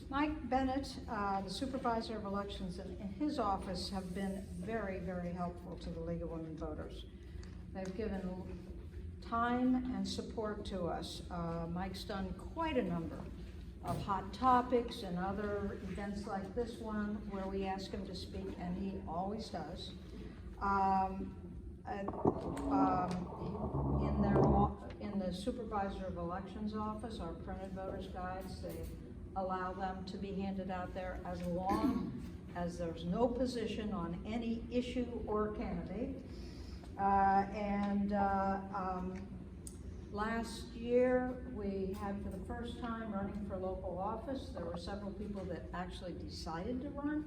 Mike Bennett, the Supervisor of Elections in his office, have been very, very helpful to the League of Women Voters. They've given time and support to us. Mike's done quite a number of hot topics and other events like this one where we ask him to speak, and he always does. In the Supervisor of Elections office, our printed voters guides, they allow them to be handed out there as long as there's no position on any issue or candidate. Last year, we had, for the first time, running for local office. There were several people that actually decided to run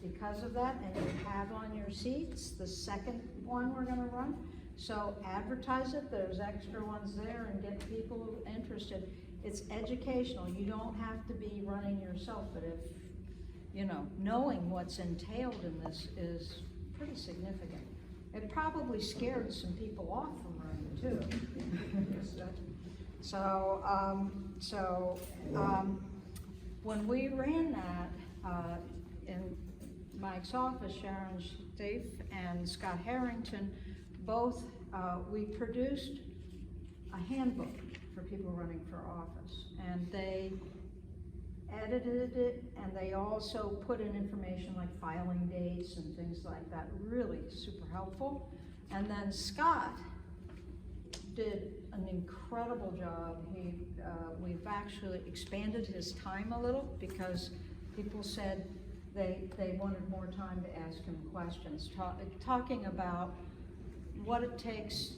because of that, and you have on your seats the second one we're gonna run. So advertise it, there's extra ones there, and get people interested. It's educational. You don't have to be running yourself, but if, you know, knowing what's entailed in this is pretty significant. It probably scared some people off from running too. When we ran that in Mike's office, Sharon Staife and Scott Harrington, both, we produced a handbook for people running for office, and they edited it, and they also put in information like filing dates and things like that. Really super helpful. And then Scott did an incredible job. We've actually expanded his time a little because people said they wanted more time to ask him questions, talking about what it takes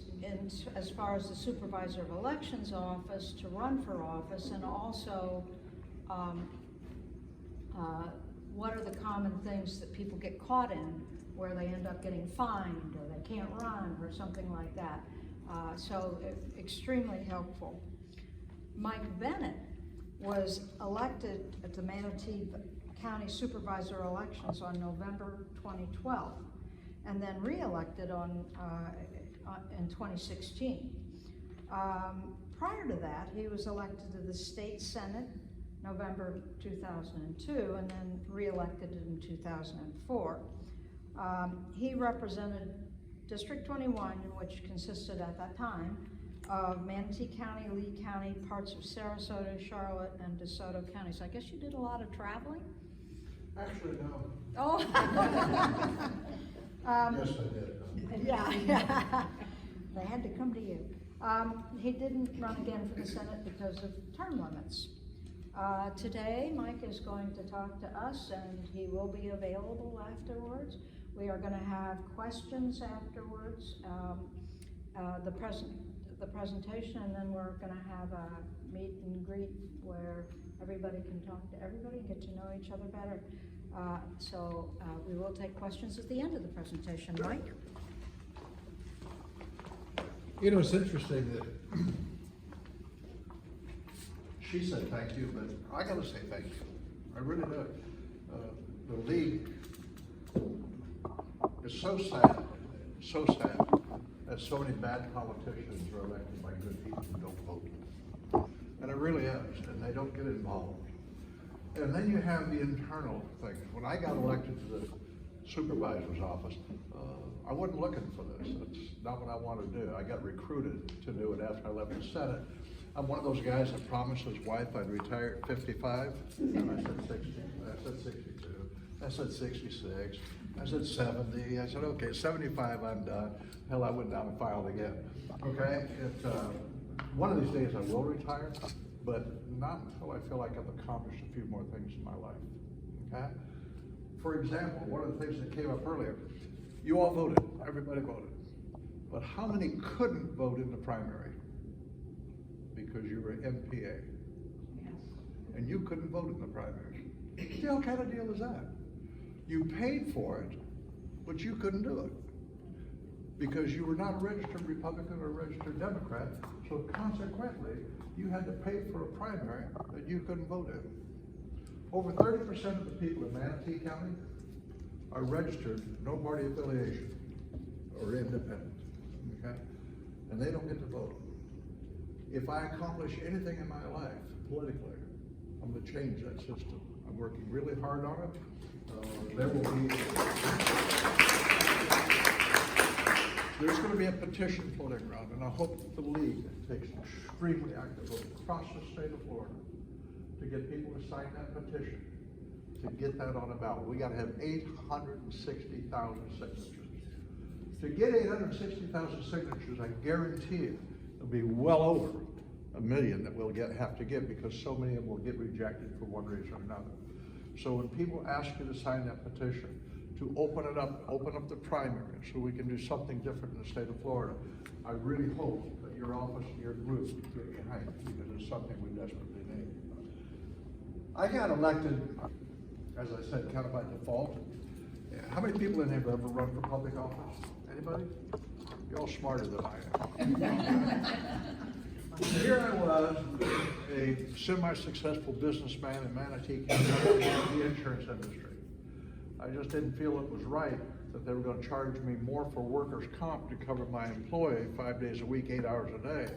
as far as the Supervisor of Elections office to run for office, and also what are the common things that people get caught in where they end up getting fined or they can't run or something like that. Extremely helpful. Mike Bennett was elected at the Manatee County Supervisor elections on November 2012, and then re-elected in 2016. Prior to that, he was elected to the State Senate November 2002, and then re-elected in 2004. He represented District 21, which consisted at that time of Manatee County, Lee County, parts of Sarasota, Charlotte, and DeSoto counties. I guess you did a lot of traveling? Actually, no. Oh. Yes, I did. Yeah. They had to come to you. He didn't run again for the Senate because of term limits. Today, Mike is going to talk to us, and he will be available afterwards. We are going to have questions afterwards, the presentation, and then we're going to have a meet and greet where everybody can talk to everybody and get to know each other better. We will take questions at the end of the presentation. Mike? You know, it's interesting that she said thank you, but I gotta say thank you. I really do. The league is so sad that so many bad politicians are elected by good people who don't vote. And it really is, and they don't get involved. And then you have the internal things. When I got elected to the supervisor's office, I wasn't looking for this. It's not what I wanted to do. I got recruited to do it after I left the Senate. I'm one of those guys that promised his wife I'd retire at 55, and I said 60, I said 62, I said 66, I said 70, I said, okay, 75, I'm done. Hell, I went down and filed again, okay? One of these days I will retire, but not until I feel like I've accomplished a few more things in my life, okay? For example, one of the things that came up earlier, you all voted, everybody voted, but how many couldn't vote in the primary? Because you were MPA. Yes. And you couldn't vote in the primary. What kind of deal is that? You paid for it, but you couldn't do it. Because you were not a registered Republican or a registered Democrat, so consequently, you had to pay for a primary that you couldn't vote in. Over 30% of the people in Manatee County are registered, no party affiliation, or independent, okay? And they don't get to vote. If I accomplish anything in my life politically, I'm going to change that system. I'm I'm working really hard on it. There will be, there's going to be a petition floating around, and I hope the league takes an extremely active role across the state of Florida to get people to sign that petition, to get that on a ballot. We got to have 860,000 signatures. To get 860,000 signatures, I guarantee you, it'll be well over 1 million that we'll have to get, because so many of them will get rejected for one reason or another. So when people ask you to sign that petition, to open up the primary so we can do something different in the state of Florida, I really hope that your office and your group get behind it, because it's something we desperately need. I got elected, as I said, kind of by default. How many people in here have ever run for public office? Anybody? You're all smarter than I am. Here I was, a semi-successful businessman in Manatee County in the insurance industry. I just didn't feel it was right that they were going to charge me more for workers' comp to cover my employee 5 days a week, 8 hours a day,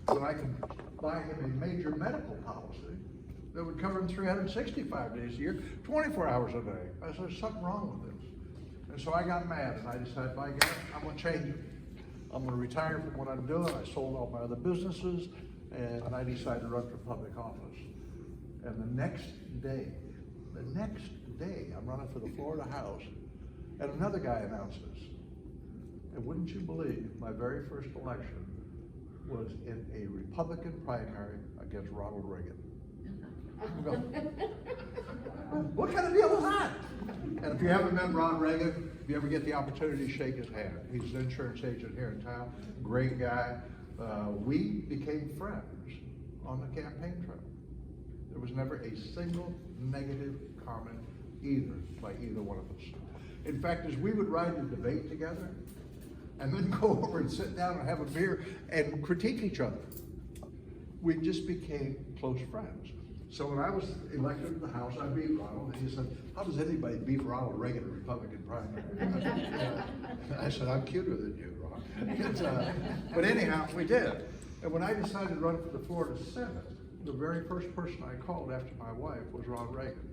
when I could buy him a major medical policy that would cover him 365 days a year, 24 hours a day. I said, there's something wrong with this. And so I got mad, and I decided, by God, I'm going to change it. I'm going to retire from what I'm doing. I sold all my other businesses, and I decided to run for public office. And the next day, I'm running for the Florida House, and another guy announces. And wouldn't you believe, my very first election was in a Republican primary against Ronald Reagan. What kind of deal is that? And if you haven't met Ron Reagan, if you ever get the opportunity to shake his hand, he's an insurance agent here in town, great guy. We became friends on the campaign trail. There was never a single negative comment either by either one of us. In fact, as we would ride the debate together and then go over and sit down and have a beer and critique each other, we just became close friends. So when I was elected to the House, I beat Ronald, and he said, how does anybody beat Ronald Reagan in a Republican primary? I said, I'm cuter than you, Ron. But anyhow, we did. And when I decided to run for the Florida Senate, the very first person I called after my wife was Ron Reagan.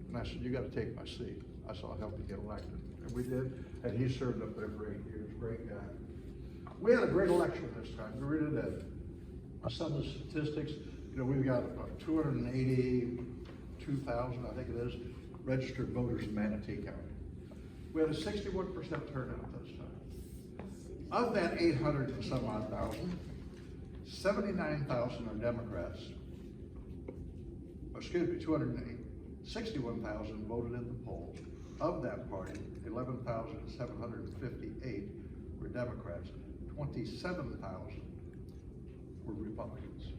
And I said, you got to take my seat. I saw how help you get elected. And we did, and he served up there for 8 years, great guy. We had a great election this time, we really did. Some of the statistics, you know, we've got 282,000, I think it is, registered voters in Manatee County. We had a 61% turnout this time. Of that 800 and some odd thousand, 79,000 are Democrats. Excuse me, 61,000 voted in the polls. Of that party, 11,758 were Democrats. 27,000 were Republicans.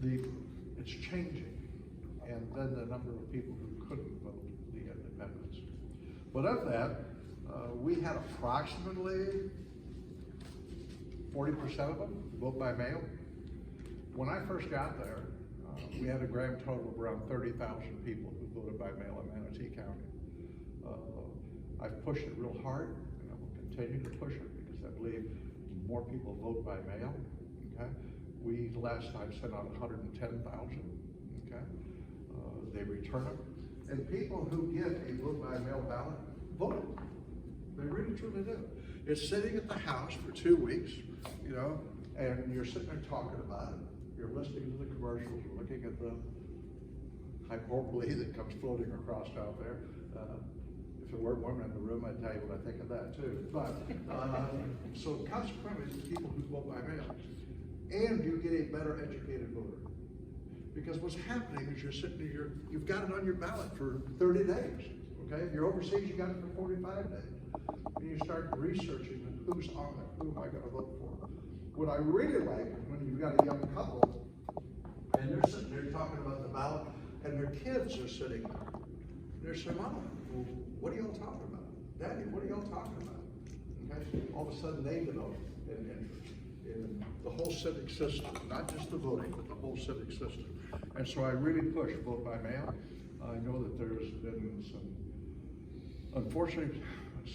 Okay, it's changing, and then the number of people who couldn't vote, the independents. But of that, we had approximately 40% of them vote by mail. When I first got there, we had a grand total of around 30,000 people who voted by mail in Manatee County. I've pushed it real hard, and I will continue to push it because I believe more people vote by mail. Okay, we last time sent out 110,000. Okay, they return them, and people who get a vote by mail ballot vote. They really truly do. It's sitting at the House for 2 weeks, you know, and you're sitting there talking about it. You're listening to the commercials, looking at the hyperbole that comes floating across out there. If there weren't women in the room, I'd tell you what I think of that too. But so consequently, it's people who vote by mail, and you get a better educated voter. Because what's happening is you're sitting here, you've got it on your ballot for 30 days. Okay, if you're overseas, you got it for 45 days. And you start researching who's on it, who am I going to vote for. What I really like is when you've got a young couple and they're sitting there talking about the ballot and their kids are sitting there. They're saying, Mama, well, what are y'all talking about? Daddy, what are y'all talking about? Okay? All of a sudden they develop an interest in the whole civic system, not just the voting, but the whole civic system. And so I really push vote by mail. I know that there's been some, unfortunately,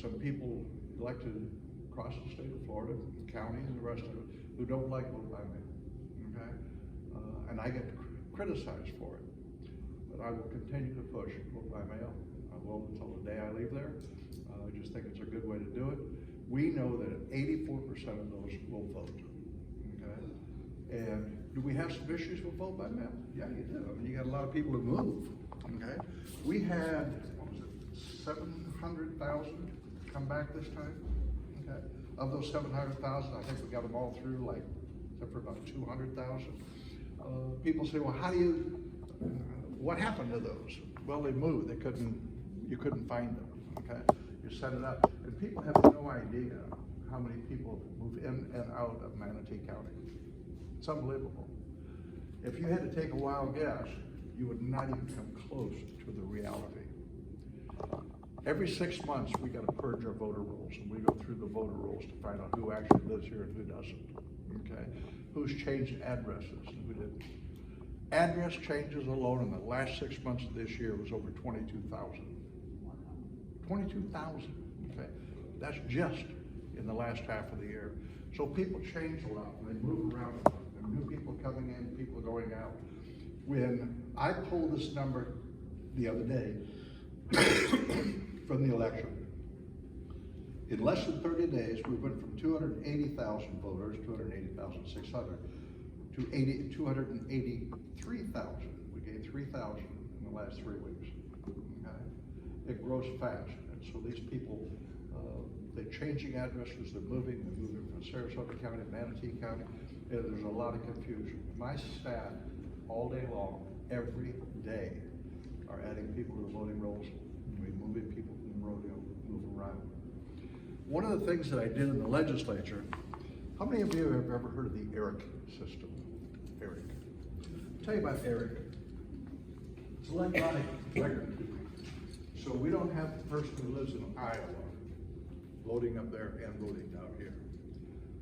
some people elected across the state of Florida, the county and the rest of it, who don't like vote by mail, okay? And I get criticized for it. but I will continue to push vote by mail. I will until the day I leave there. I just think it's a good way to do it. We know that 84% of those will vote, okay? And do we have some issues with vote by mail? Yeah, you do. I mean, you got a lot of people who move, okay? We had, what was it, 700,000 come back this time, okay? Of those 700,000, I think we got them all through, like, except for about 200,000. People say, well, how do you, what happened to those? Well, they moved. You couldn't find them, okay? You set it up, and people have no idea how many people move in and out of Manatee County. It's unbelievable. If you had to take a wild guess, you would not even come close to the reality. Every 6 months, we got to purge our voter rolls, and we go through the voter rolls to find out who actually lives here and who doesn't, okay? Who's changed addresses and who didn't. Address changes alone in the last 6 months of this year was over 22,000. 22,000, okay? That's just in the last half of the year. So people change a lot, and they move around a lot. There are new people coming in, people going out. When I pulled this number the other day from the election, in less than 30 days, we went from 280,000 voters, 280,600, to 283,000. We gained 3,000 in the last 3 weeks. Okay? It grows fast, and so these people, they're changing addresses, they're moving from Sarasota County, Manatee County, and there's a lot of confusion. My staff, all day long, every day, are adding people to the voting rolls, and we're moving people from the rodeo, move around. One of the things that I did in the legislature, how many of you have ever heard of the ERIC system? ERIC. I'll tell you about ERIC. It's electronic record. So we don't have the person who lives in Iowa voting up there and voting down here.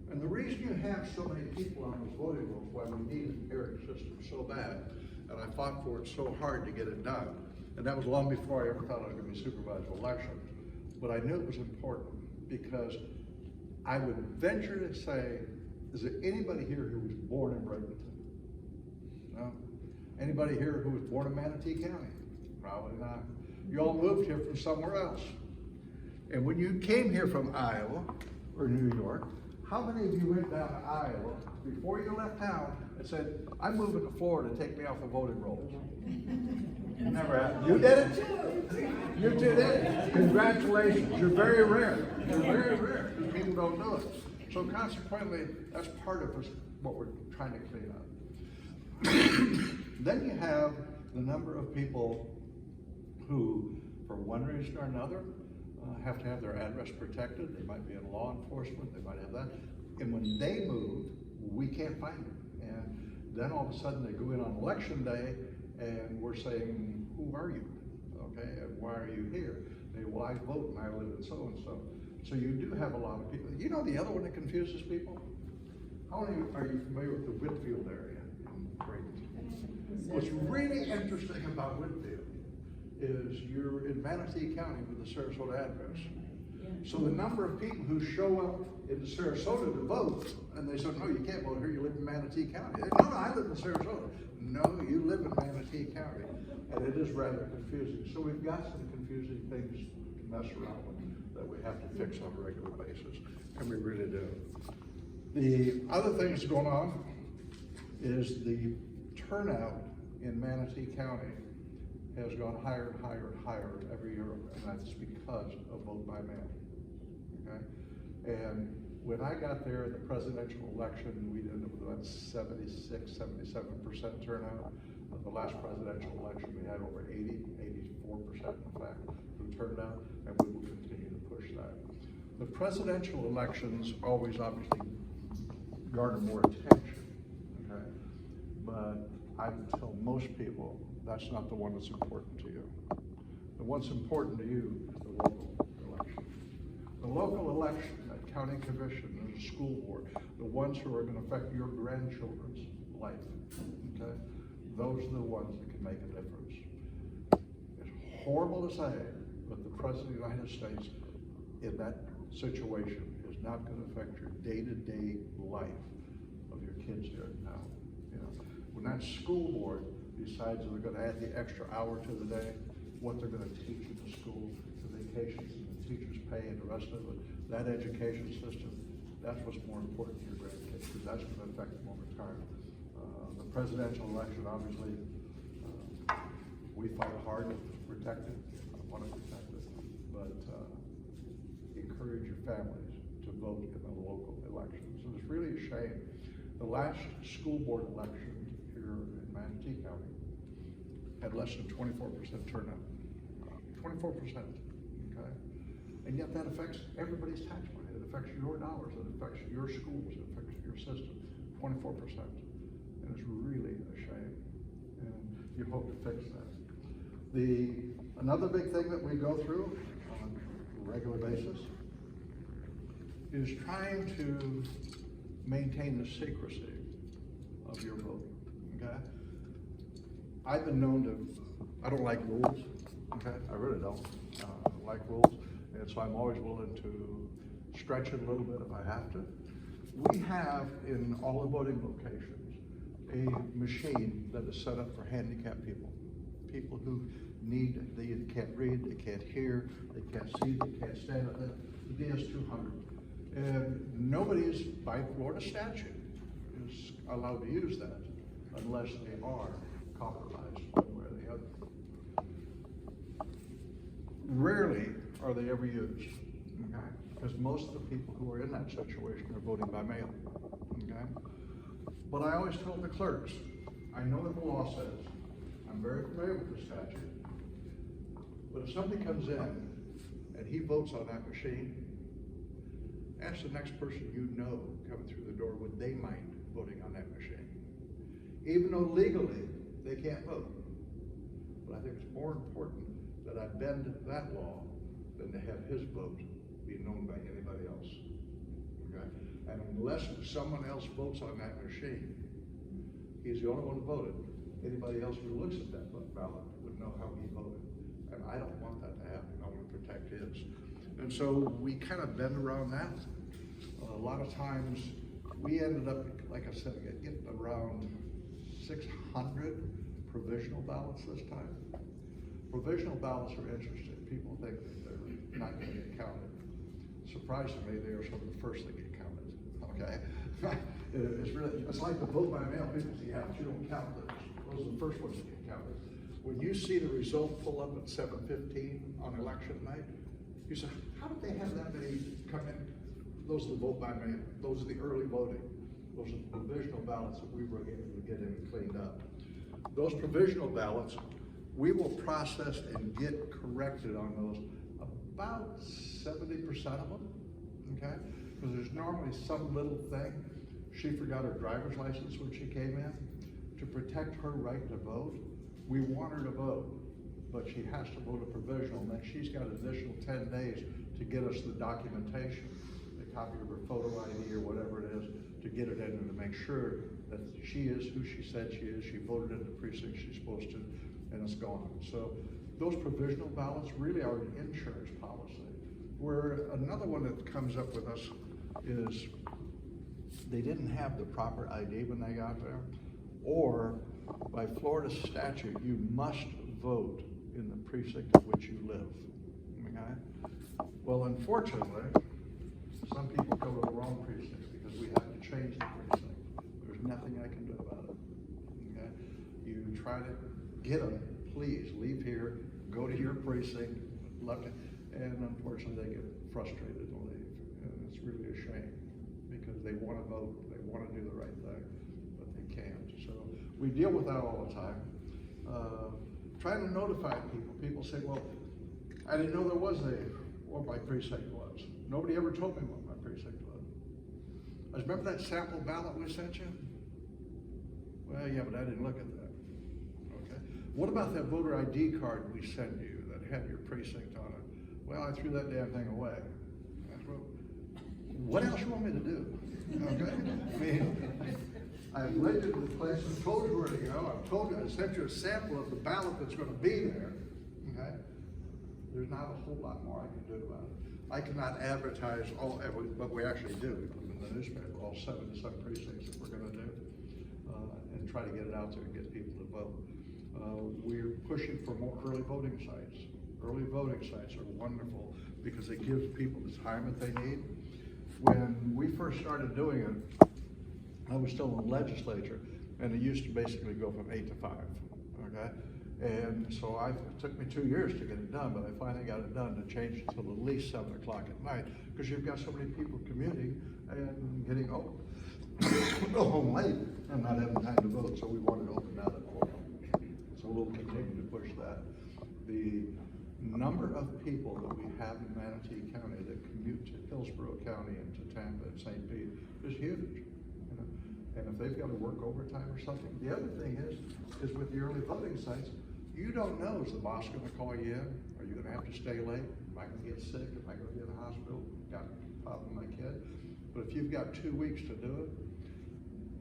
And the reason you have so many people on those voting rolls, why we need an ERIC system so bad, and I fought for it so hard to get it done, and that was long before I ever thought I was going to be supervisor of elections, but I knew it was important because I would venture to say, is there anybody here who was born in Bradenton? No? Anybody here who was born in Manatee County? Probably not. You all moved here from somewhere else. And when you came here from Iowa or New York, how many of you went down to Iowa before you left town and said, I'm moving to Florida, take me off the voting rolls? Never happened. You did it? You did it. Congratulations. You're very rare. You're very rare. People don't know it. So consequently, that's part of what we're trying to clean up. Then you have the number of people who, for one reason or another, have to have their address protected. They might be in law enforcement, they might have that. And when they move, we can't find them. And then all of a sudden they go in on election day and we're saying, who are you? Okay, and why are you here? They, well, I vote and I live in so-and-so. So you do have a lot of people. You know the other one that confuses people? How many are you familiar with the Whitfield area in Bradenton? What's really interesting about Whitfield is you're in Manatee County with the Sarasota address. So the number of people who show up into Sarasota to vote, and they say, no, you can't vote here, you live in Manatee County. They, no, I live in Sarasota. No, you live in Manatee County. And it is rather confusing. So we've got some confusing things to mess around with that we have to fix on a regular basis, and we really do. The other thing that's going on is the turnout in Manatee County has gone higher and higher and higher every year, and that's because of vote by mail, okay? And when I got there in the presidential election, we ended up with about 76, 77% turnout. The last presidential election, we had over 84% in fact, who turned out, and we will continue to push that. The presidential elections always obviously garner more attention, okay? But I would tell most people that's not the one that's important to you. The one that's important to you is the local election. The local election, that county commission, and the school board, the ones who are going to affect your grandchildren's life, okay? Those are the ones that can make a difference. It's horrible to say, but the President of the United States in that situation is not going to affect your day-to-day life of your kids here now. You know, when that school board besides they're gonna add the extra hour to the day, what they're gonna teach in the school, the vacations and the teachers pay and the rest of it, that education system, that's what's more important to your grandkids, because that's gonna affect them over time. The presidential election, obviously, we fight hard to protect it, I wanna protect it, but, encourage your families to vote in the local elections. And it's really a shame. The last school board election here in Manatee County had less than 24% turnout. 24%, okay? And yet that affects everybody's tax money. It affects your dollars, it affects your schools, it affects your system, 24%. And it's really a shame. And you hope to fix that. Another big thing that we go through on a regular basis is trying to maintain the secrecy of your vote, okay? I've been known to, I don't like rules, okay? I really don't like rules, and so I'm always willing to stretch it a little bit if I have to. We have in all the voting locations a machine that is set up for handicapped people, people who they can't read, they can't hear, they can't see, they can't stand up there. The DS200. And nobody's, by Florida statute, is allowed to use that unless they are compromised one way or the other. Rarely are they ever used, okay? Because most of the people who are in that situation are voting by mail, okay? But I always tell the clerks, I know what the law says, I'm very familiar with the statute, but if somebody comes in and he votes on that machine, ask the next person you know coming through the door, would they mind voting on that machine? Even though legally they can't vote. But I think it's more important that I bend that law than to have his vote be known by anybody else. Okay? And unless someone else votes on that machine, he's the only one who voted. Anybody else who looks at that ballot would know how he voted. And I don't want that to happen. I want to protect his. And so we kind of bend around that. A lot of times we ended up, like I said, getting around 600 provisional ballots this time. Provisional ballots are interesting. People think that they're not going to get counted. Surprisingly, they are some of the first that get counted, okay? It's like the vote by mail. People say, yeah, but you don't count those. Those are the first ones that get counted. When you see the result pull up at 7:15 on election night, you say, how did they have that many come in? Those are the vote by mail. Those are the early voting. Those are the provisional ballots that we were able to get in and cleaned up. Those provisional ballots, we will process and get corrected on those about 70% of them, okay? Because there's normally some little thing. She forgot her driver's license when she came in. To protect her right to vote, we want her to vote, but she has to vote a provisional, and then she's got an additional 10 days to get us the documentation, the copy of her photo ID or whatever it is, to get it in and to make sure that she is who she said she is, she voted in the precinct she's supposed to, and it's gone. So those provisional ballots really are an insurance policy. Where another one that comes up with us is they didn't have the proper ID when they got there, or by Florida statute, you must vote in the precinct in which you live, okay? Well, unfortunately, some people go to the wrong precinct because we have to change the precinct. There's nothing I can do about it, okay? You try to get them, please leave here, go to your precinct, and unfortunately they get frustrated and leave. And it's really a shame because they want to vote, they want to do the right thing, but they can't. So we deal with that all the time. Trying to notify people. People say, well, I didn't know there was what my precinct was. Nobody ever told me what my precinct was. Remember that sample ballot we sent you? Well, yeah, but I didn't look at that. Okay. What about that voter ID card we sent you that had your precinct on it? Well, I threw that damn thing away. What else you want me to do? Okay. I mean, I've led you to the place, I've told you where to go, I've told you, I sent you a sample of the ballot that's going to be there, okay? There's not a whole lot more I can do about it. I cannot advertise but we actually do. We put them in the newspaper, all 7 precincts that we're going to do, and try to get it out there and get people to vote. We're pushing for more early voting sites. Early voting sites are wonderful because it gives people the time that they need. When we first started doing it, I was still in the legislature, and it used to basically go from 8 to 5, okay? And so it took me 2 years to get it done, but I finally got it done to change it till at least 7 o'clock at night, because you've got so many people commuting and getting home, go home late and not having time to vote, so we wanted to open that up for them. So we'll continue to push that. The number of people that we have in Manatee County that commute to Hillsborough County and to Tampa and St. Pete is huge. You know? And if they've got to work overtime or something, the other thing is with the early voting sites, you don't know, is the boss going to call you in? Are you going to have to stay late? Am I going to get sick? Am I going to be in the hospital? Got a problem with my kid? But if you've got 2 weeks to do it,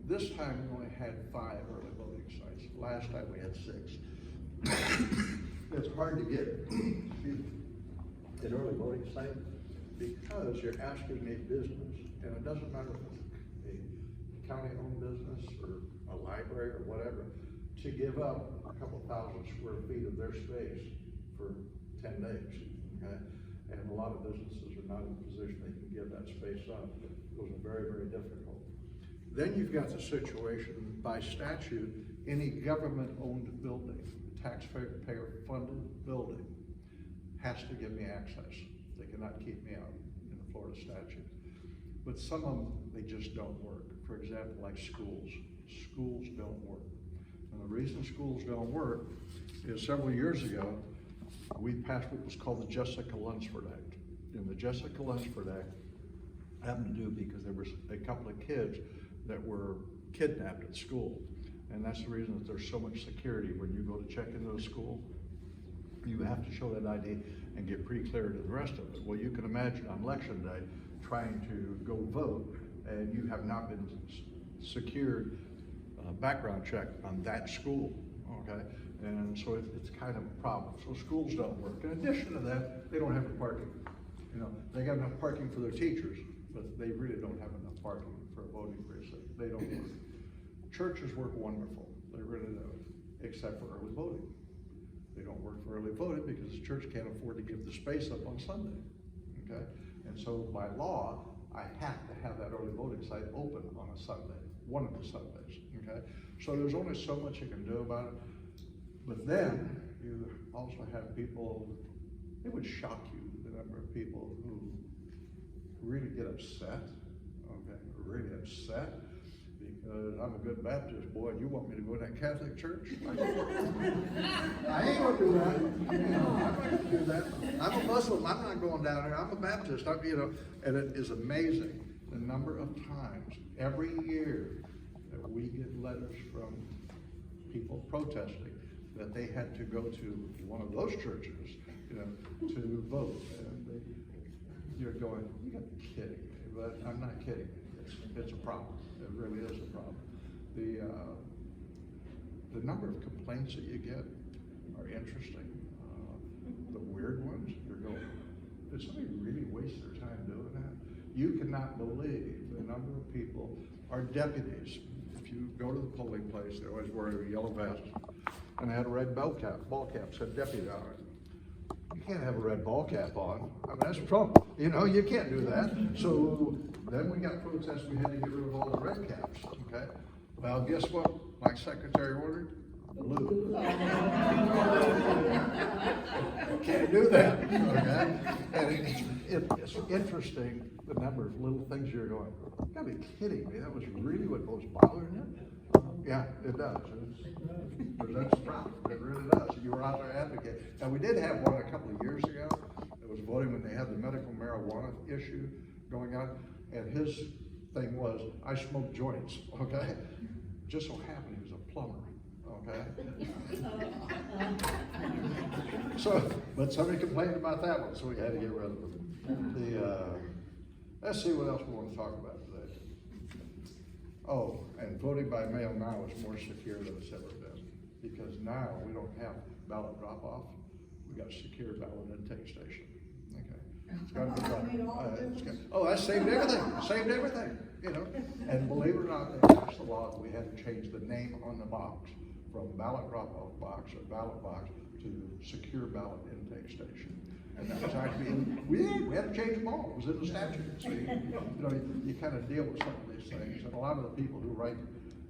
this time we only had 5 early voting sites. Last time we had 6. It's hard to get an early voting site because you're asking a business, and it doesn't matter if it's a county-owned business or a library or whatever, to give up a couple thousand square feet of their space for 10 days, okay? And a lot of businesses are not in a position they can give that space up. Those are very, very difficult. Then you've got the situation, by statute, any government-owned building, taxpayer-funded building, has to give me access. They cannot keep me out in the Florida statute. But some of them, they just don't work. For example, like schools. Schools don't work. And the reason schools don't work is several years ago, we passed what was called the Jessica Lunsford Act. And the Jessica Lunsford Act happened to do because there was a couple of kids that were kidnapped at school. And that's the reason that there's so much security. When you go to check into a school, you have to show that ID and get pre-cleared to the rest of it. Well, you can imagine on election day trying to go vote and you have not been secured background check on that school, okay? And so it's kind of a problem. So schools don't work. In addition to that, they don't have the parking. You know, they got enough parking for their teachers, but they really don't have enough parking for a voting precinct. They don't work. Churches work wonderful. They really do, except for early voting. They don't work for early voting because the church can't afford to give the space up on Sunday, okay? And so by law, I have to have that early voting site open on a Sunday, one of the Sundays, okay? So there's only so much you can do about it. But then you also have people, it would shock you the number of people who really get upset, okay, really upset, because I'm a good Baptist boy, and you want me to go to that Catholic church? I ain't gonna do that. You know, I'm not gonna do that. I'm a Muslim, I'm not going down there. I'm a Baptist, you know, and it is amazing the number of times every year that we get letters from people protesting that they had to go to one of those churches, you know, to vote. And you're going, you gotta be kidding me, but I'm not kidding. It's a problem. It really is a problem. The number of complaints that you get are interesting. The weird ones, you're going, did somebody really waste their time doing that? You cannot believe the number of people, our deputies, if you go to the polling place, they always wear a yellow vest, and they had a red ball cap said deputy on it. You can't have a red ball cap on. I mean, that's Trump. You know, you can't do that. So then we got protests, we had to get rid of all the red caps, okay? Well, guess what my secretary ordered? Blue. Can't do that, okay? And it's interesting, the number of little things you're going, you gotta be kidding me, that was really what was bothering you? Yeah, it does. That's a problem. It really does. You were out there advocating. And we did have one a couple of years ago. It was voting when they had the medical marijuana issue going on. And his thing was, I smoke joints, okay? Just so happened he was a plumber, okay? So, but somebody complained about that one, so we had to get rid of it. Let's see what else we want to talk about today. Oh, and voting by mail now is more secure than it's ever been, because now we don't have ballot drop-off. We got a secure ballot intake station. Okay, it's got to be done. Oh, that saved everything. Saved everything. You know, and believe it or not, they passed the law that we had to change the name on the box from ballot drop-off box or ballot box to secure ballot intake station. And that was actually, we had to change them all, it was in the statute. So you kind of deal with some of these things, and a lot of the people who write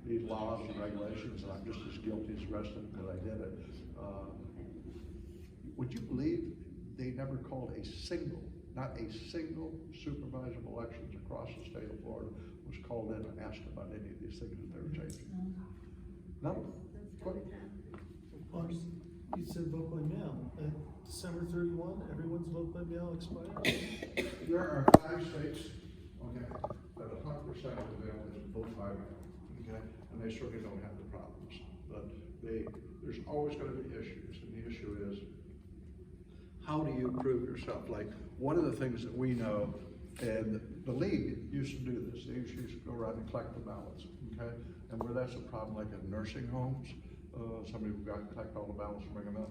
these laws and regulations, and I'm just as guilty as the rest of them because I did it. Would you believe they never called not a single supervisor of elections across the state of Florida was called in and asked about any of these things that they were changing? No. Well, you said vote by mail. December 31, everyone's vote by mail expires. There are 5 states, okay, that 100% of the mail is vote by mail, okay, and they certainly don't have the problems. But there's always going to be issues, and the issue is, how do you prove yourself? Like, one of the things that we know, and the league used to do this, they used to go around and collect the ballots, okay? And where that's a problem, like in nursing homes, somebody would go out and collect all the ballots and bring them up.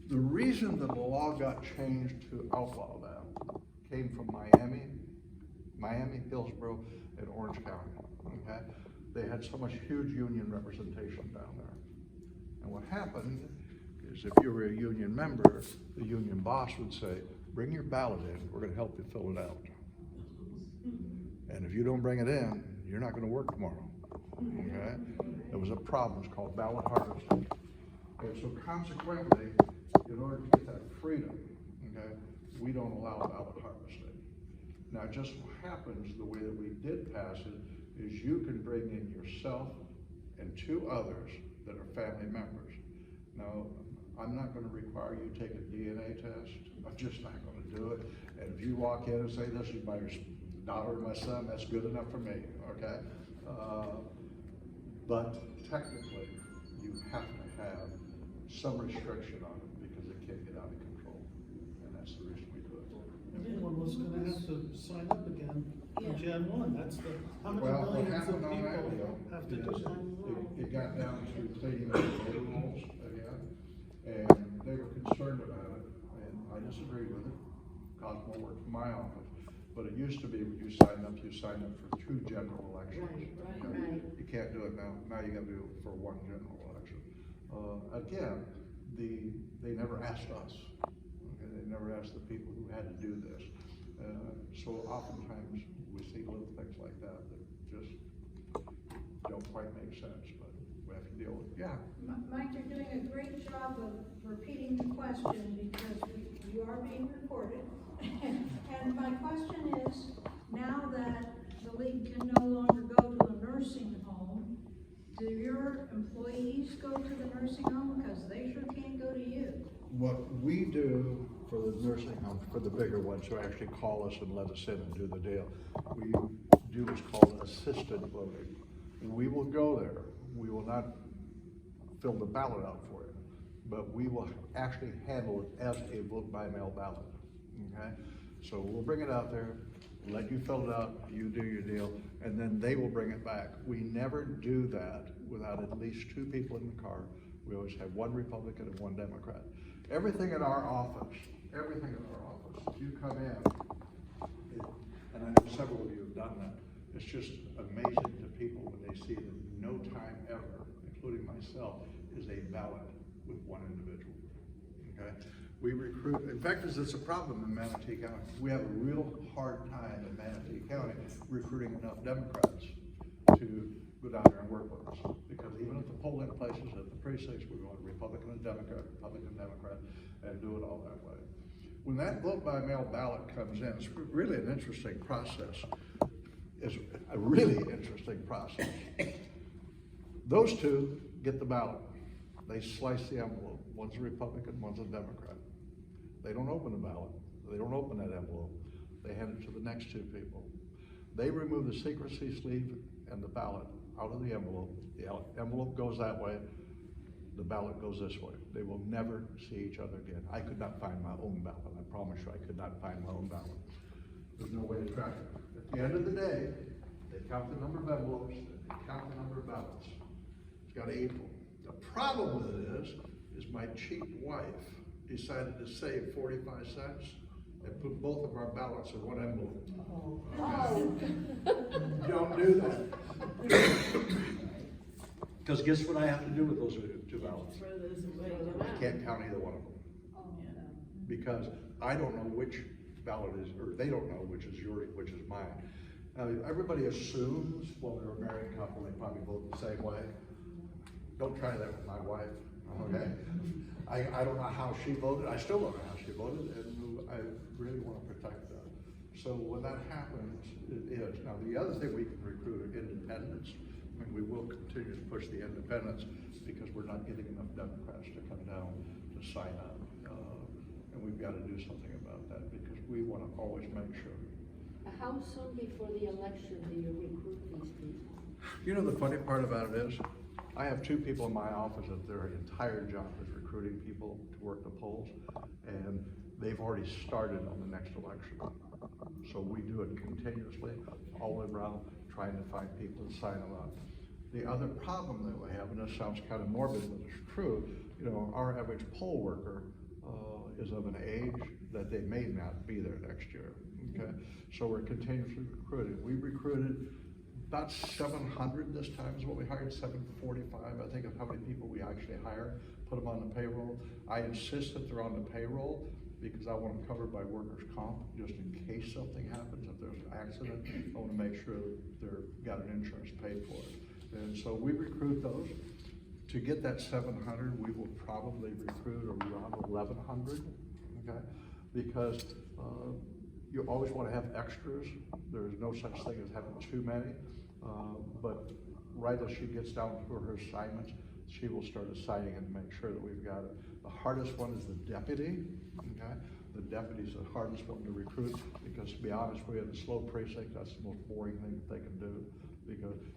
The reason that the law got changed to outlaw that came from Miami, Hillsborough, and Orange County, okay? They had so much huge union representation down there. And what happened is if you were a union member, the union boss would say, bring your ballot in, we're gonna help you fill it out. And if you don't bring it in, you're not gonna work tomorrow, okay? There was a problem, it's called ballot harvesting. And so consequently, in order to get that freedom, okay, we don't allow ballot harvesting. Now, it just happens the way that we did pass it is you can bring in yourself and 2 others that are family members. Now, I'm not going to require you to take a DNA test. I'm just not going to do it. And if you walk in and say, this is my daughter or my son, that's good enough for me, okay? But technically, you have to have some restriction on it because it can't get out of control. And that's the reason we do it. Everyone was gonna have to sign up again Yeah. in Jan 1. That's how many Well, what millions of happened on that people deal have to do is that? it got down to cleaning up the voter rolls again, and they were concerned about it, and I disagreed with it, caused more work for my office. But it used to be when you signed up for 2 general elections. Right. You can't do it now. Now you gotta do it for 1 general election. Again, they never asked us. Okay, they never asked the people who had to do this. So oftentimes we see little things like that just don't quite make sense, but we have to deal with it. Yeah. Mike, you're doing a great job of repeating the question because you are being recorded. And my question is, now that the league can no longer go to a nursing home, do your employees go to the nursing home? Because they sure can't go to you. What we do for the nursing homes, for the bigger ones who actually call us and let us in and do the deal, we do what's called assisted voting. And we will go there. We will not fill the ballot out for you, but we will actually handle it as a vote by mail ballot, okay? So we'll bring it out there, let you fill it out, you do your deal, and then they will bring it back. We never do that without at least 2 people in the car. We always have 1 Republican and 1 Democrat. Everything in our office, if you come in, and I know several of you have done that, it's just amazing to people when they see that no time ever, including myself, is a ballot with 1 individual, okay? We recruit, in fact, it's a problem in Manatee County. We have a real hard time in Manatee County recruiting enough Democrats to go down there and work with us. Because even at the polling places, at the precincts, we're going Republican and Democrat, and do it all that way. When that vote by mail ballot comes in, it's really an interesting process. It's a really interesting process. Those 2 get the ballot. They slice the envelope. One's a Republican, one's a Democrat. They don't open the ballot. They don't open that envelope. They hand it to the next 2 people. They remove the secrecy sleeve and the ballot out of the envelope. The envelope goes that way. The ballot goes this way. They will never see each other again. I could not find my own ballot. I promise you, I could not find my own ballot. There's no way to track it. At the end of the day, they count the number of envelopes, they count the number of ballots. It's got to equal. The problem with it is my cheap wife decided to save 45 cents and put both of our ballots in 1 envelope. Oh. Don't do that. Because guess what I have to do with those two ballots? Throw those away. I can't count either one of them. Because I don't know which ballot is, or they don't know which is yours, which is mine. Everybody assumes, well, they're a married couple, they probably vote the same way. Don't try that with my wife, okay? I don't know how she voted, I still don't know how she voted, and I really want to protect that. So when that happens, it is. Now, the other thing we can recruit are independents. I mean, we will continue to push the independents because we're not getting enough Democrats to come down to sign up. And we've got to do something about that because we want to always make sure. How soon before the election do you recruit these people? You know, the funny part about it is, I have two people in my office that their entire job is recruiting people to work the polls, and they've already started on the next election. So we do it continuously, all around, trying to find people to sign them up. The other problem that we have, and this sounds kind of morbid, but it's true, you know, our average poll worker is of an age that they may not be there next year, okay? So we're continuously recruiting. We recruited about 700 this time is what we hired, 745, I think, of how many people we actually hired, put them on the payroll. I insist that they're on the payroll because I want them covered by workers' comp, just in case something happens, if there's an accident, I want to make sure they're got an insurance paid for it. And so we recruit those. To get that 700, we will probably recruit around 1,100, okay? Because you always want to have extras. There is no such thing as having too many. But right as she gets down to her assignments, she will start assigning and make sure that we've got it. The hardest one is the deputy, okay? The deputy's the hardest one to recruit because, to be honest, we have a slow precinct. That's the most boring thing that they can do.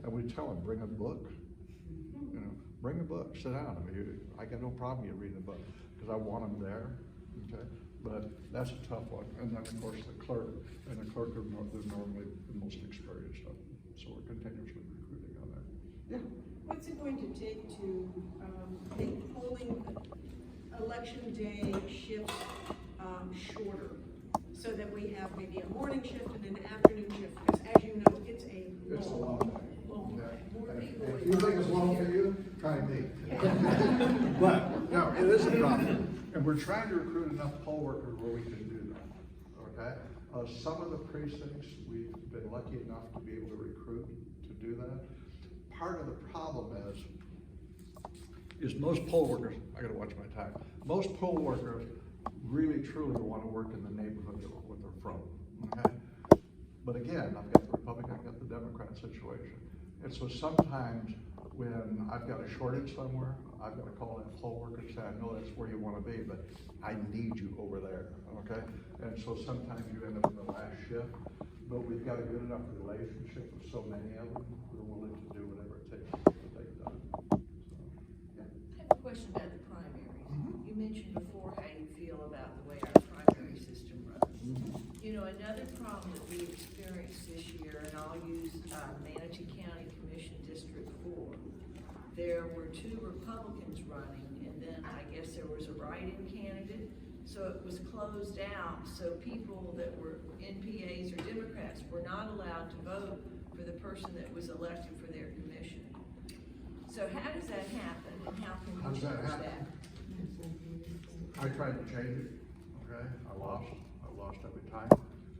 And we tell them, bring a book. You know, bring a book, sit down. I mean, I got no problem you reading a book because I want them there, okay? But that's a tough one. And then, of course, the clerk, and the clerk are normally the most experienced of them. So we're continuously recruiting on that. Yeah. What's it going to take to make polling election day shifts shorter? So that we have maybe a morning shift and an afternoon shift, because as you know, it's It's a long, long day. long day. And if you think it's long for you, try me. But, no, it is a problem. And we're trying to recruit enough poll workers where we can do that, okay? Some of the precincts, we've been lucky enough to be able to recruit to do that. Part of the problem is most poll workers, I gotta watch my time, most poll workers really truly want to work in the neighborhood that they're from, okay? But again, I've got the Republican, I've got the Democrat situation. And so sometimes when I've got a shortage somewhere, I've got to call that poll worker and say, I know that's where you want to be, but I need you over there, okay? And so sometimes you end up in the last shift, but we've got a good enough relationship with so many of them, we're willing to do whatever it takes to get it done. So, yeah. I have a question about the primaries. You mentioned before how you feel about the way our primary system runs. You know, another problem that we experienced this year, and I'll use Manatee County Commission District 4. There were 2 Republicans running, and then I guess there was a write-in candidate. So it was closed out, so people that were NPAs or Democrats were not allowed to vote for the person that was elected for their commission. So how does that happen, and how can How we does that change happen? that? I tried to change it, okay? I lost every time.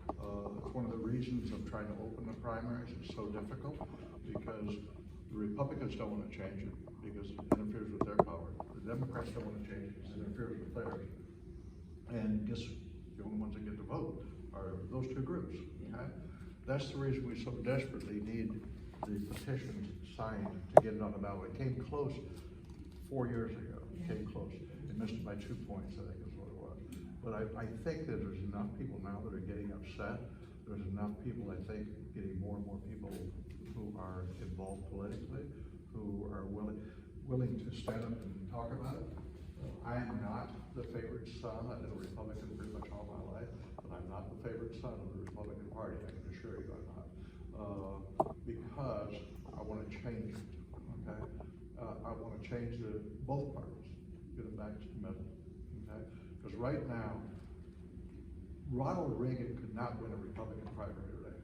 It's one of the reasons of trying to open the primaries is so difficult because the Republicans don't want to change it because it interferes with their power. The Democrats don't want to change it because it interferes with theirs. And guess the only ones that get to vote are those 2 groups, okay? That's the reason we so desperately need the petitions signed to get it on the ballot. It came close 4 years ago, it came close. It missed it by 2 points, I think is what it was. But I think that there's enough people now that are getting upset. There's enough people, I think, getting more and more people who are involved politically, who are willing to stand up and talk about it. I am not the favorite son. I've been a Republican pretty much all my life, but I'm not the favorite son of the Republican Party. I can assure you I'm not. Because I want to change it, okay? I want to change both parties, get them back to the middle, okay? Because right now, Ronald Reagan could not win a Republican primary today.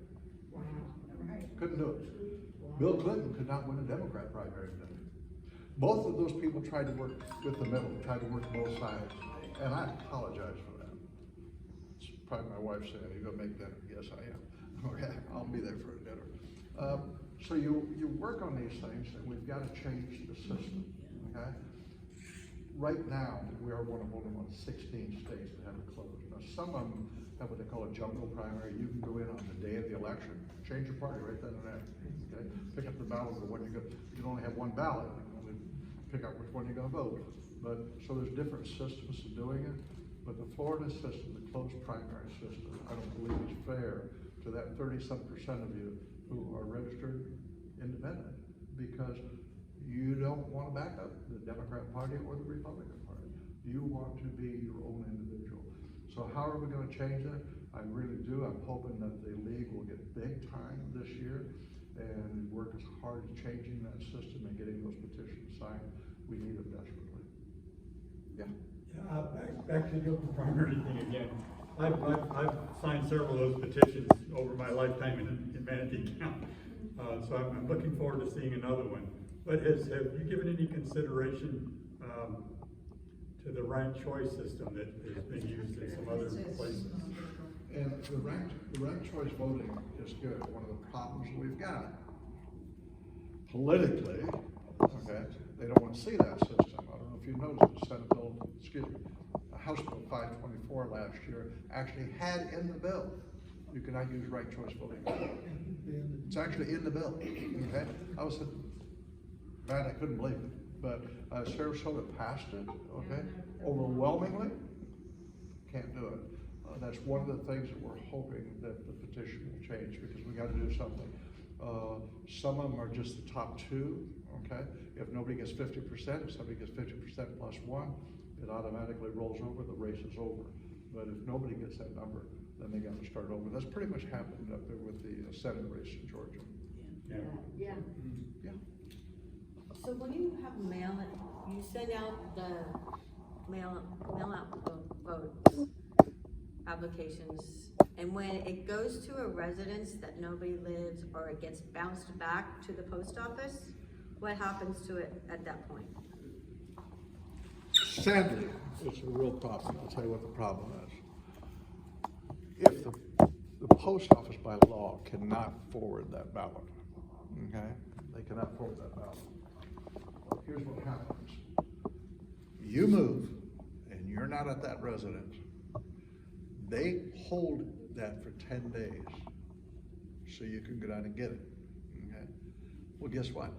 Couldn't do it. Bill Clinton could not win a Democrat primary today. Both of those people tried to work with the middle, tried to work both sides, and I apologize for that. It's probably my wife saying, "Are you gonna make dinner?" Yes, I am. Okay, I'll be there for dinner. So you work on these things, and we've got to change the system, okay? Right now, we are one of only 16 states that have it closed. Now, some of them have what they call a jungle primary. You can go in on the day of the election, change your party right then and there, okay? Pick up the ballot of what you only have one ballot, you can only pick up which one you're gonna vote. But, so there's different systems to doing it, but the Florida system, the closed primary system, I don't believe is fair to that 30-some% of you who are registered independent, because you don't want to back up the Democrat Party or the Republican Party. You want to be your own individual. So how are we going to change that? I really do. I'm hoping that the league will get big time this year and work as hard as changing that system and getting those petitions signed. We need them desperately. Yeah. Back to the open primary thing again. I've signed several of those petitions over my lifetime in Manatee County. So I'm looking forward to seeing another one. But have you given any consideration to the ranked choice system that has been used in some other places? And the ranked choice voting is good. One of the problems we've got politically, okay, they don't want to see that system. I don't know if you noticed the Senate bill, House Bill 524 last year actually had in the bill, you cannot use ranked choice voting. It's actually in the bill, okay? I was mad, I couldn't believe it, but Sarasota passed it, okay? Overwhelmingly, can't do it. That's one of the things that we're hoping that the petition will change, because we got to do something. Some of them are just the top two, okay? If nobody gets 50%, if somebody gets 50% plus one, it automatically rolls over, the race is over. But if nobody gets that number, then they got to start over. That's pretty much happened up there with the Senate race in Georgia. Yeah. Yeah. Yeah. So when you have mail, you send out the mail out votes applications, and when it goes to a residence that nobody lives, or it gets bounced back to the post office, what happens to it at that point? Sadly, it's a real problem. I'll tell you what the problem is. If the post office by law cannot forward that ballot, okay? They cannot forward that ballot. Well, here's what happens. You move, and you're not at that residence. They hold that for 10 days, so you can go down and get it, okay? Well, guess what?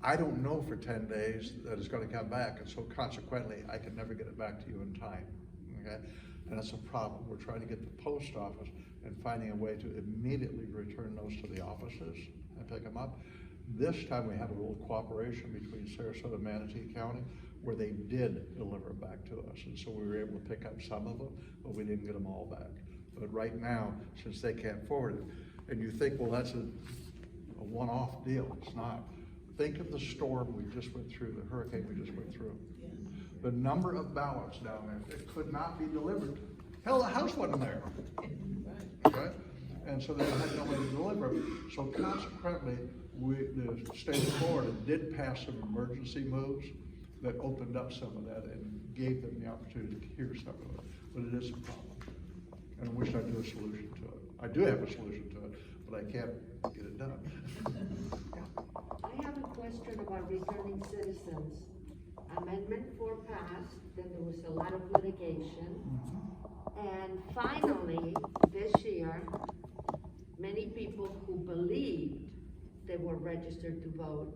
I don't know for 10 days that it's gonna come back, and so consequently, I can never get it back to you in time, okay? And that's a problem. We're trying to get the post office and finding a way to immediately return those to the offices and pick them up. This time we have a little cooperation between Sarasota and Manatee County, where they did deliver back to us. And so we were able to pick up some of them, but we didn't get them all back. But right now, since they can't forward it, and you think, well, that's a one-off deal. It's not. Think of the storm we just went through, the hurricane we just went through. The number of ballots down there that could not be delivered. Hell, the house wasn't there. Okay? And so they had no way to deliver them. So consequently, the state of Florida did pass some emergency moves that opened up some of that and gave them the opportunity to hear some of it. But it is a problem. And I wish I knew a solution to it. I do have a solution to it, but I can't get it done. I have a question about returning citizens. Amendment 4 passed, then there was a lot of litigation. And finally, this year, many people who believed they were registered to vote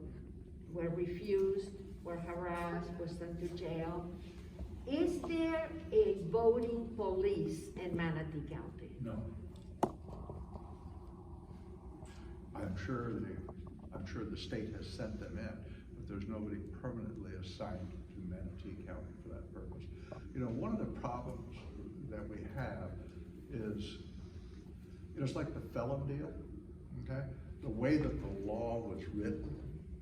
were refused, were harassed, were sent to jail. Is there a voting police in Manatee County? No. I'm sure the state has sent them in, but there's nobody permanently assigned to Manatee County for that purpose. You know, one of the problems that we have is, you know, it's like the felon deal, okay? The way that the law was written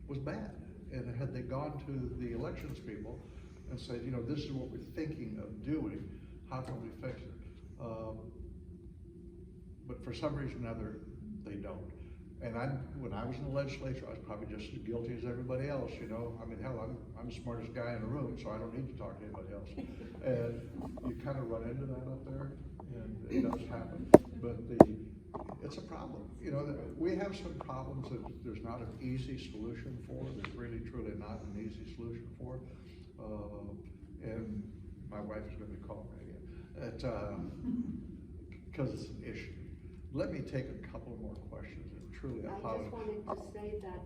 was bad. And had they gone to the elections people and said, you know, this is what we're thinking of doing, how can we fix it? But for some reason or other, they don't. And when I was in the legislature, I was probably just as guilty as everybody else, you know? I mean, hell, I'm the smartest guy in the room, so I don't need to talk to anybody else. And you kind of run into that up there, and it does happen. But it's a problem. You know, we have some problems that there's not an easy solution for. There's really, truly not an easy solution for. And my wife is gonna be calling me again. Because it's an issue. Let me take a couple more questions and truly I apologize. just wanted to say that,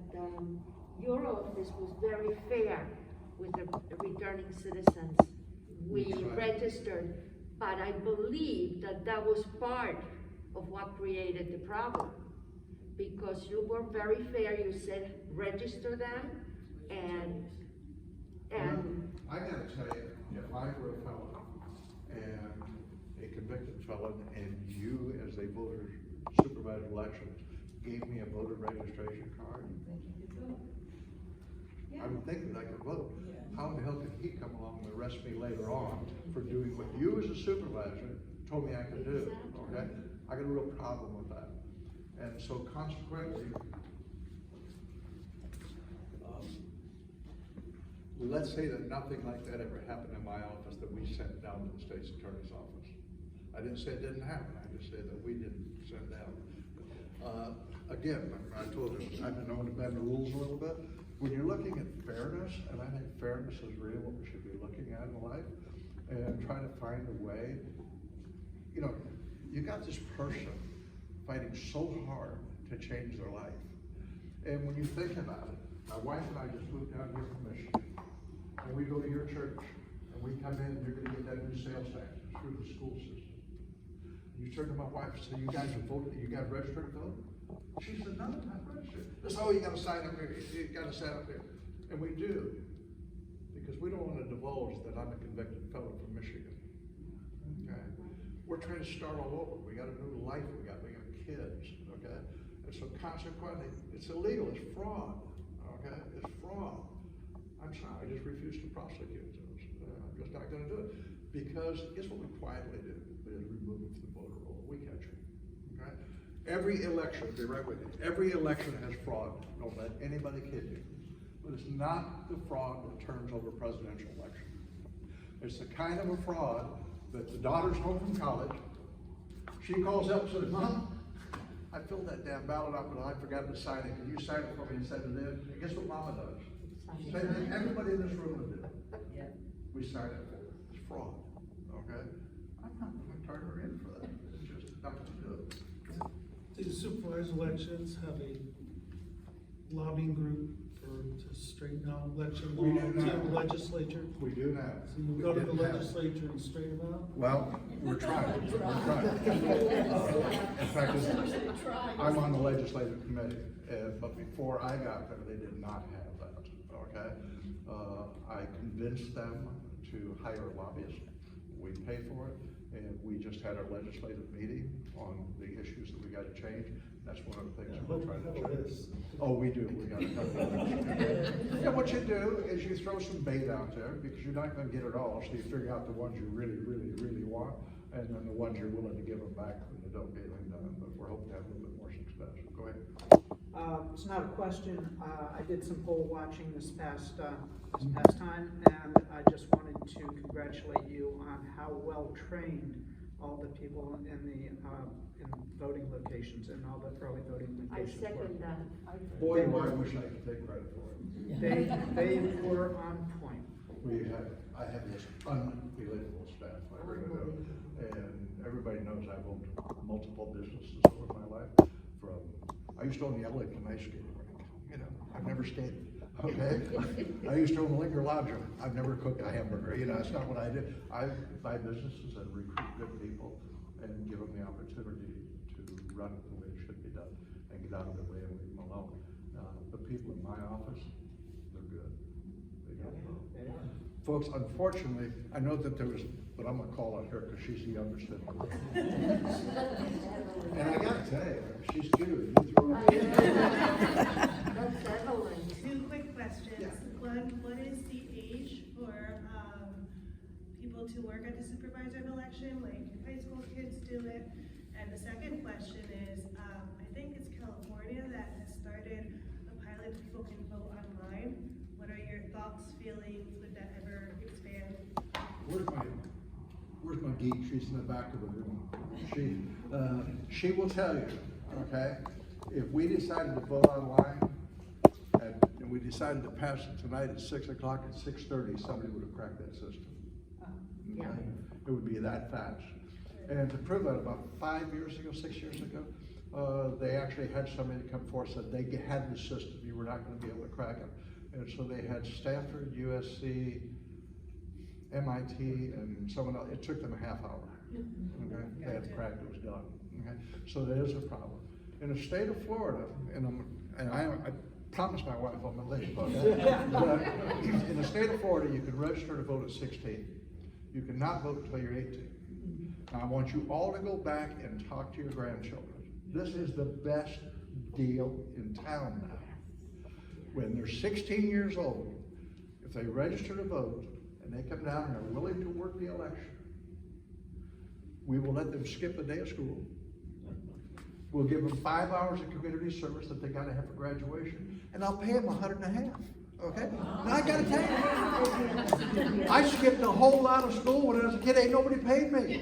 your office was very fair with the returning citizens. We Right. registered, but I believe that that was part of what created the problem. Because you were very fair, you said register them, and I gotta tell you, if I were a felon and a convicted felon and you as a voter supervisor elections gave me a voter registration card, I would think that I could vote. How in the hell could he come along and arrest me later on for doing what you as a supervisor told me I could do, okay? I got a real problem with that. And so consequently, let's say that nothing like that ever happened in my office that we sent down to the state's attorney's office. I didn't say it didn't happen, I just said that we didn't send down. Again, I told you, I've been known to bend the rules a little bit. When you're looking at fairness, and I think fairness is really what we should be looking at in life, and trying to find a way, you know, you got this person fighting so hard to change their life. And when you think about it, my wife and I just moved down here from Michigan, and we go to your church, and we come in, and you're gonna get that new sales tax through the school system. You turn to my wife and say, you guys are voting, you guys registered to vote? She said, no, I'm not registered. They said, oh, you gotta sign up here, you gotta sign up here. And we do, because we don't wanna divulge that I'm a convicted felon from Michigan. Okay? We're trying to start all over. We got a new life, we got kids, okay? And so consequently, it's illegal, it's fraud, okay? It's fraud. I'm sorry, I just refuse to prosecute those. I'm just not gonna do it. Because guess what we quietly do? Is remove them from the voter roll. We catch them, okay? Every election, be right with you, every election has fraud. Don't let anybody kid you. But it's not the fraud that turns over presidential election. It's the kind of a fraud that the daughter's home from college, she calls up and says, Mom, I filled that damn ballot up and I forgot to sign it. Can you sign it for me and send it in? And guess what Mama does? Same thing everybody in this room would do. We sign it for her. It's fraud, okay? I'm not gonna turn her in for that. It's just not gonna do it. Do supervisor elections have a lobbying group to straighten out election We law do to not. the legislature? We do now. So you go to the legislature and straighten them out? Well, we're trying. We're trying. In fact, I'm on the legislative committee, but before I got there, they did not have that, okay? I convinced them to hire a lobbyist. We pay for it, and we just had our legislative meeting on the issues that we gotta change. That's one of the things we're trying to change. Oh, we do, we got a couple of things. And what you do is you throw some bait out there, because you're not gonna get it all, so you figure out the ones you really, really, really want, and then the ones you're willing to give them back when they don't get anything done, but we're hoping to have a little bit more success. Go ahead. It's not a question. I did some poll watching this past time, and I just wanted to congratulate you on how well trained all the people in the in voting locations and all the early voting I locations were. second that. Boy, do I wish I could take credit for it. They were on point. I have this unbelievable staff, I really do. And everybody knows I've owned multiple businesses over my life. I used to own the LA Ice Skating Rink, you know, I've never skated, okay? I used to own a liquor lodge, I've never cooked a hamburger, you know, that's not what I did. I buy businesses and recruit good people and give them the opportunity to run it the way it should be done and get out of their way and leave them alone. The people in my office, they're good. They got it. Folks, unfortunately, I know that there was, but I'm gonna call on her because she's the youngest in the room. And I gotta tell you, she's cute. You throw her. That's Evelyn. Two quick questions. Yeah. One, what is the age for people to work at the supervisor of election, like high school kids do it? And the second question is, I think it's California that thoughts, feelings, would that ever expand? Where's my geek? She's in the back of the room. She will tell you, okay? If we decided to vote online and we decided to pass it tonight at 6 o'clock, at 6:30, somebody would have cracked that system. Yeah. Okay? It would be that fast. And to prove that, about 5 years ago, 6 years ago, they actually had somebody come forth and said they had the system, you were not gonna be able to crack it. And so they had Stanford, USC, MIT, and someone else, it took them a half hour. Okay? They had it cracked, it was done. Okay? So that is a problem. In the state of Florida, and I promised my wife I'm gonna leave, okay? But in the state of Florida, you can register to vote at 16. You cannot vote until you're 18. Now, I want you all to go back and talk to your grandchildren. This is the best deal in town now. When they're 16 years old, if they register to vote and they come down and are willing to work the election, we will let them skip a day of school. We'll give them 5 hours of community service that they gotta have for graduation, and I'll pay them $150. Okay? Now I gotta tell you, I skipped a whole lot of school when I was a kid. Ain't nobody paid me.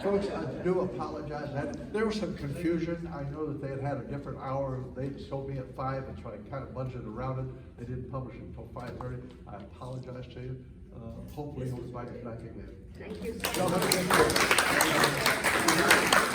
Folks, I do apologize. There was some confusion. I know that they had a different hour. They told me at 5, and so I kind of budgeted around it. They didn't publish it until 5:30. I apologize to you. Hopefully everybody's back again. Thank you. Y'all have a good day.